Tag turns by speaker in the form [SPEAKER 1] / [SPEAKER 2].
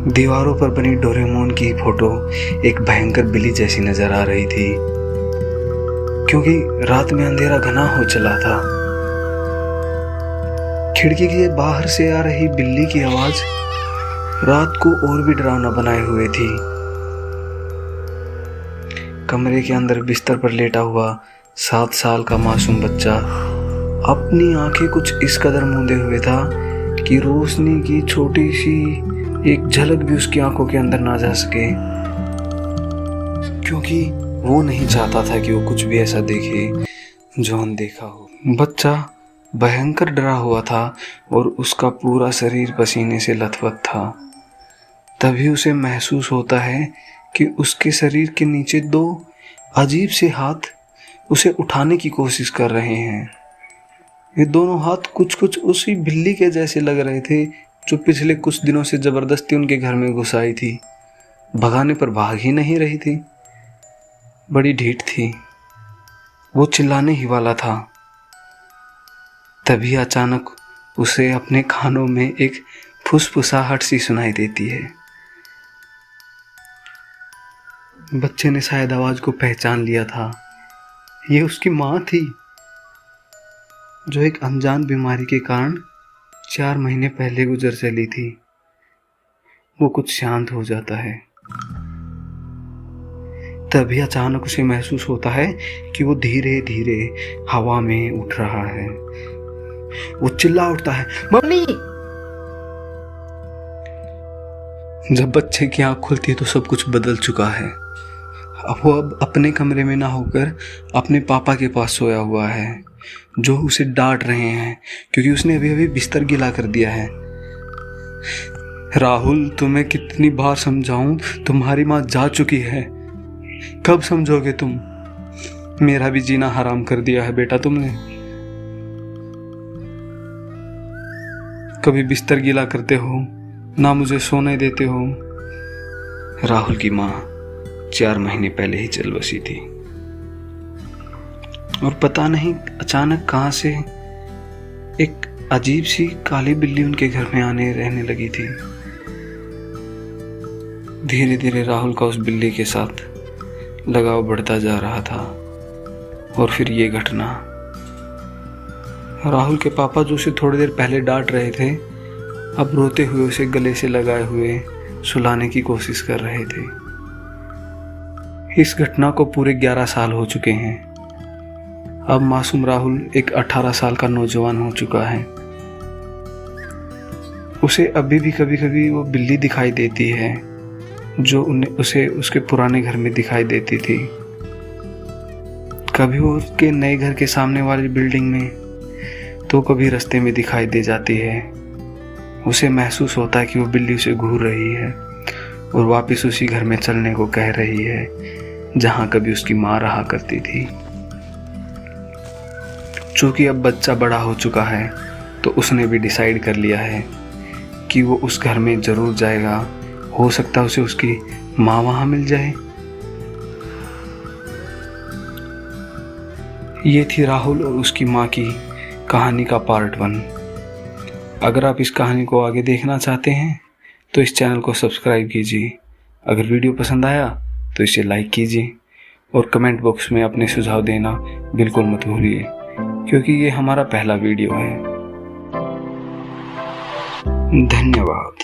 [SPEAKER 1] दीवारों पर बनी डोरेमोन की फोटो एक भयंकर बिल्ली जैसी नजर आ रही थी, क्योंकि रात में अंधेरा घना हो चला था। खिड़की के बाहर से आ रही बिल्ली की आवाज रात को और भी डरावना बनाए हुए थी। कमरे के अंदर बिस्तर पर लेटा हुआ 7 साल का मासूम बच्चा अपनी आंखें कुछ इस कदर मूंदे हुए था कि रोशनी की छोटी सी एक झलक भी उसकी आंखों के अंदर ना जा सके, क्योंकि वो नहीं चाहता था कि वो कुछ भी ऐसा देखे जो अनदेखा हो। बच्चा भयंकर डरा हुआ था और उसका पूरा शरीर पसीने से लथपथ था। तभी उसे महसूस होता है कि उसके शरीर के नीचे 2 अजीब से हाथ उसे उठाने की कोशिश कर रहे हैं। ये दोनों हाथ कुछ कुछ उसी बिल्ली के जैसे लग रहे थे जो पिछले कुछ दिनों से जबरदस्ती उनके घर में घुस आई थी। भगाने पर भाग ही नहीं रही थी, बड़ी ढीठ थी। वो चिल्लाने ही वाला था, तभी अचानक उसे अपने कानों में एक फुसफुसाहट सी सुनाई देती है। बच्चे ने शायद आवाज को पहचान लिया था। ये उसकी माँ थी, जो एक अनजान बीमारी के कारण 4 महीने पहले गुजर चली थी। वो कुछ शांत हो जाता है। तभी अचानक उसे महसूस होता है कि वो धीरे धीरे हवा में उठ रहा है। वो चिल्ला उठता है, मम्मी। जब बच्चे की आंख खुलती है तो सब कुछ बदल चुका है। अब अपने कमरे में ना होकर अपने पापा के पास सोया हुआ है, जो उसे डांट रहे हैं क्योंकि उसने अभी अभी बिस्तर गीला कर दिया है। राहुल, तुम्हें कितनी बार समझाऊं, तुम्हारी माँ जा चुकी है, कब समझोगे तुम? मेरा भी जीना हराम कर दिया है बेटा तुमने। कभी बिस्तर गीला करते हो ना मुझे सोने देते हो। राहुल की माँ 4 महीने पहले ही चल बसी थी और पता नहीं अचानक कहां से एक अजीब सी काली बिल्ली उनके घर में आने रहने लगी थी। धीरे धीरे राहुल का उस बिल्ली के साथ लगाव बढ़ता जा रहा था। और फिर ये घटना, राहुल के पापा जो उसे थोड़ी देर पहले डांट रहे थे, अब रोते हुए उसे गले से लगाए हुए सुलाने की कोशिश कर रहे थे। इस घटना को पूरे 11 साल हो चुके हैं। अब मासूम राहुल एक 18 साल का नौजवान हो चुका है। उसे अभी भी कभी कभी वो बिल्ली दिखाई देती है जो उसे उसके पुराने घर में दिखाई देती थी। कभी वो उसके नए घर के सामने वाली बिल्डिंग में, तो कभी रास्ते में दिखाई दे जाती है। उसे महसूस होता है कि वो बिल्ली उसे घूर रही है और वापस उसी घर में चलने को कह रही है जहां कभी उसकी माँ रहा करती थी। चूंकि अब बच्चा बड़ा हो चुका है, तो उसने भी डिसाइड कर लिया है कि वो उस घर में जरूर जाएगा। हो सकता है उसे उसकी माँ वहां मिल जाए। ये थी राहुल और उसकी माँ की कहानी का पार्ट 1। अगर आप इस कहानी को आगे देखना चाहते हैं तो इस चैनल को सब्सक्राइब कीजिए। अगर वीडियो पसंद आया तो इसे लाइक कीजिए और कमेंट बॉक्स में अपने सुझाव देना बिल्कुल मत भूलिए, क्योंकि ये हमारा पहला वीडियो है। धन्यवाद।